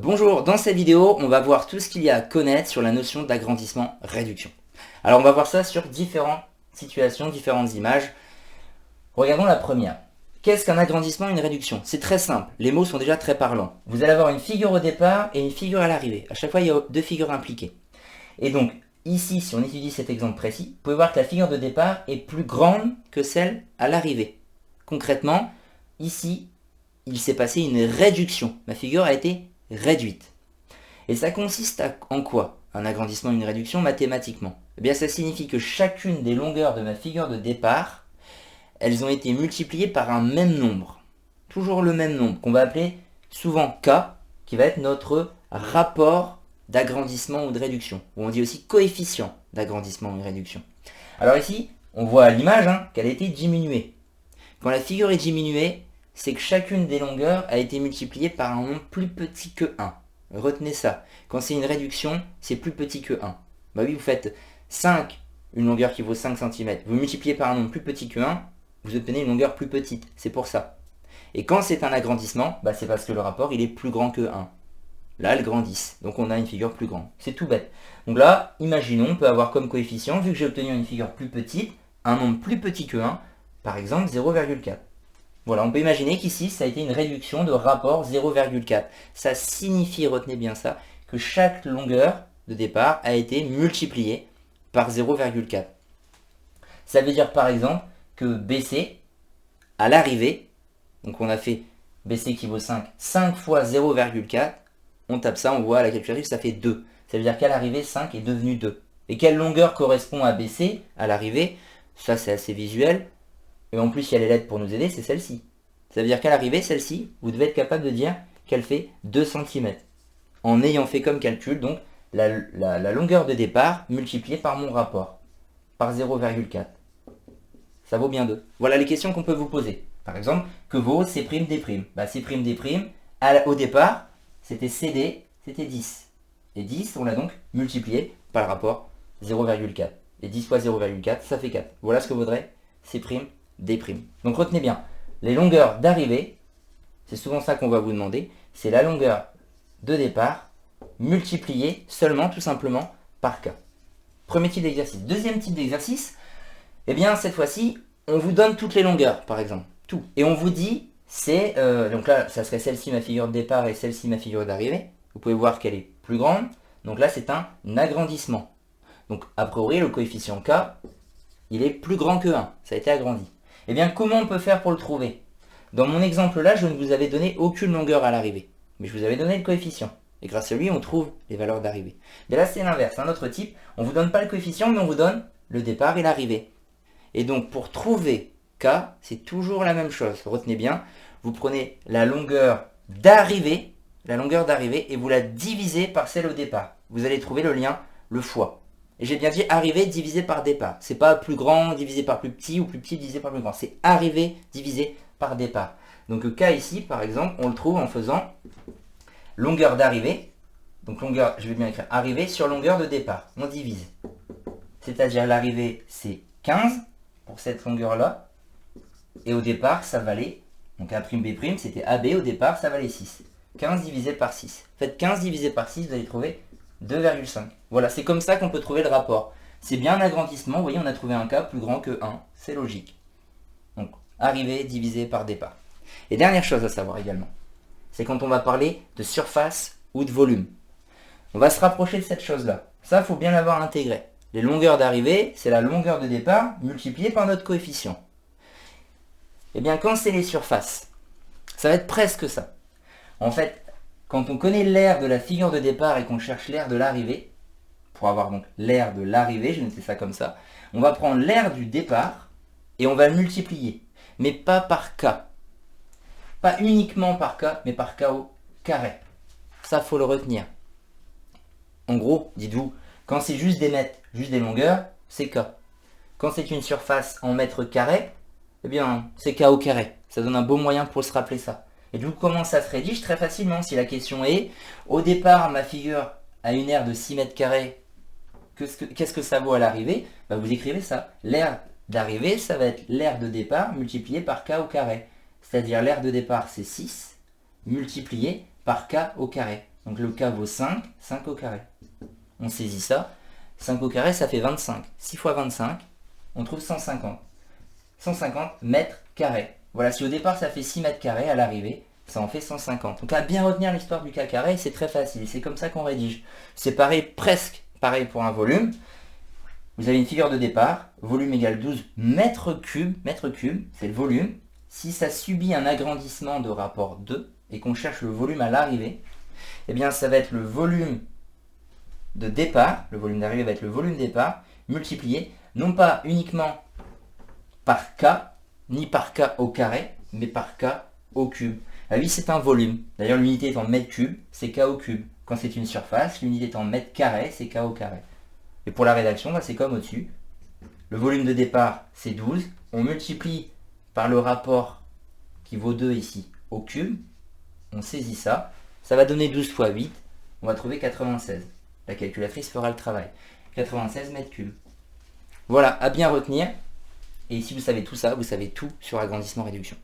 Bonjour, dans cette vidéo, on va voir tout ce qu'il y a à connaître sur la notion d'agrandissement-réduction. Alors on va voir ça sur différentes situations, différentes images. Regardons la première. Qu'est-ce qu'un agrandissement et une réduction? C'est très simple, les mots sont déjà très parlants. Vous allez avoir une figure au départ et une figure à l'arrivée. À chaque fois, il y a deux figures impliquées. Et donc, ici, si on étudie cet exemple précis, vous pouvez voir que la figure de départ est plus grande que celle à l'arrivée. Concrètement, ici, il s'est passé une réduction. Ma figure a été réduite. Et ça consiste en quoi, un agrandissement et une réduction mathématiquement? Eh bien, ça signifie que chacune des longueurs de ma figure de départ, elles ont été multipliées par un même nombre. Toujours le même nombre, qu'on va appeler souvent K, qui va être notre rapport d'agrandissement ou de réduction. Ou on dit aussi coefficient d'agrandissement ou de réduction. Alors ici, on voit à l'image qu'elle a été diminuée. Quand la figure est diminuée, c'est que chacune des longueurs a été multipliée par un nombre plus petit que 1. Retenez ça. Quand c'est une réduction, c'est plus petit que 1. Bah oui, vous faites 5, une longueur qui vaut 5 cm. Vous multipliez par un nombre plus petit que 1, vous obtenez une longueur plus petite. C'est pour ça. Et quand c'est un agrandissement, bah c'est parce que le rapport il est plus grand que 1. Là, elles grandissent. Donc on a une figure plus grande. C'est tout bête. Donc là, imaginons, on peut avoir comme coefficient, vu que j'ai obtenu une figure plus petite, un nombre plus petit que 1, par exemple 0,4. Voilà, on peut imaginer qu'ici, ça a été une réduction de rapport 0,4. Ça signifie, retenez bien ça, que chaque longueur de départ a été multipliée par 0,4. Ça veut dire par exemple que BC, à l'arrivée, donc on a fait BC qui vaut 5, 5 fois 0,4, on tape ça, on voit à la calculatrice, ça fait 2. Ça veut dire qu'à l'arrivée, 5 est devenu 2. Et quelle longueur correspond à BC à l'arrivée? Ça, c'est assez visuel. Et en plus, il y a les lettres pour nous aider, c'est celle-ci. Ça veut dire qu'à l'arrivée, celle-ci, vous devez être capable de dire qu'elle fait 2 cm. En ayant fait comme calcul, donc, la longueur de départ multipliée par mon rapport, par 0,4. Ça vaut bien 2. Voilà les questions qu'on peut vous poser. Par exemple, que vaut C'D'? Bah, C'D', au départ, c'était CD, c'était 10. Et 10, on l'a donc multiplié par le rapport 0,4. Et 10 fois 0,4, ça fait 4. Voilà ce que vaudrait C'D'. Donc retenez bien, les longueurs d'arrivée, c'est souvent ça qu'on va vous demander, c'est la longueur de départ multipliée seulement tout simplement par K. Premier type d'exercice. Deuxième type d'exercice, eh bien cette fois-ci, on vous donne toutes les longueurs par exemple, tout. Et on vous dit, c'est, donc là ça serait celle-ci ma figure de départ et celle-ci ma figure d'arrivée. Vous pouvez voir qu'elle est plus grande, donc là c'est un agrandissement. Donc a priori le coefficient K, il est plus grand que 1, ça a été agrandi. Eh bien, comment on peut faire pour le trouver? Dans mon exemple là, je ne vous avais donné aucune longueur à l'arrivée. Mais je vous avais donné le coefficient. Et grâce à lui, on trouve les valeurs d'arrivée. Mais là, c'est l'inverse, un autre type. On ne vous donne pas le coefficient, mais on vous donne le départ et l'arrivée. Et donc, pour trouver K, c'est toujours la même chose. Retenez bien, vous prenez la longueur d'arrivée, et vous la divisez par celle au départ. Vous allez trouver le lien, le fois. Et j'ai bien dit arrivée divisé par départ. C'est pas plus grand divisé par plus petit ou plus petit divisé par plus grand. C'est arrivée divisé par départ. Donc K ici, par exemple, on le trouve en faisant longueur d'arrivée. Donc longueur, je vais bien écrire arrivée sur longueur de départ. On divise. C'est-à-dire l'arrivée, c'est 15 pour cette longueur-là. Et au départ, ça valait, donc A'B', c'était AB, au départ, ça valait 6. 15 divisé par 6. Faites 15 divisé par 6, vous allez trouver 2,5. Voilà, c'est comme ça qu'on peut trouver le rapport. C'est bien un agrandissement, vous voyez, on a trouvé un K plus grand que 1, c'est logique. Donc, arrivée divisé par départ. Et dernière chose à savoir également, c'est quand on va parler de surface ou de volume. On va se rapprocher de cette chose-là. Ça, il faut bien l'avoir intégré. Les longueurs d'arrivée, c'est la longueur de départ multipliée par notre coefficient. Eh bien, quand c'est les surfaces, ça va être presque ça. En fait, quand on connaît l'aire de la figure de départ et qu'on cherche l'aire de l'arrivée, pour avoir donc l'aire de l'arrivée, je vais noter ça comme ça, on va prendre l'aire du départ et on va le multiplier. Mais pas par K. Pas uniquement par K, mais par K au carré. Ça, faut le retenir. En gros, dites-vous, quand c'est juste des mètres, juste des longueurs, c'est K. Quand c'est une surface en mètres carrés, eh bien, c'est K au carré. Ça donne un beau moyen pour se rappeler ça. Et du coup, comment ça se rédige? Très facilement. Si la question est, au départ, ma figure a une aire de 6 mètres carrés, qu'est-ce que ça vaut à l'arrivée? Bah, vous écrivez ça. L'aire d'arrivée, ça va être l'aire de départ multiplié par K au carré. C'est-à-dire l'aire de départ, c'est 6, multiplié par K au carré. Donc le K vaut 5, 5 au carré. On saisit ça. 5 au carré, ça fait 25. 6 fois 25, on trouve 150. 150 mètres carrés. Voilà, si au départ ça fait 6 mètres carrés, à l'arrivée, ça en fait 150. Donc à bien retenir l'histoire du K carré, c'est très facile. C'est comme ça qu'on rédige. C'est pareil, presque pareil pour un volume. Vous avez une figure de départ. Volume égale 12 mètres cubes. Mètres cubes, c'est le volume. Si ça subit un agrandissement de rapport 2 et qu'on cherche le volume à l'arrivée, eh bien ça va être le volume de départ, le volume d'arrivée va être le volume départ, multiplié, non pas uniquement par K, ni par K au carré, mais par K au cube. Ah oui, c'est un volume. D'ailleurs, l'unité est en mètres cubes, c'est K au cube. Quand c'est une surface, l'unité est en mètres carrés, c'est K au carré. Et pour la rédaction, bah, c'est comme au-dessus. Le volume de départ, c'est 12. On multiplie par le rapport qui vaut 2 ici au cube. On saisit ça. Ça va donner 12 fois 8. On va trouver 96. La calculatrice fera le travail. 96 mètres cubes. Voilà, à bien retenir. Et si vous savez tout ça, vous savez tout sur agrandissement-réduction.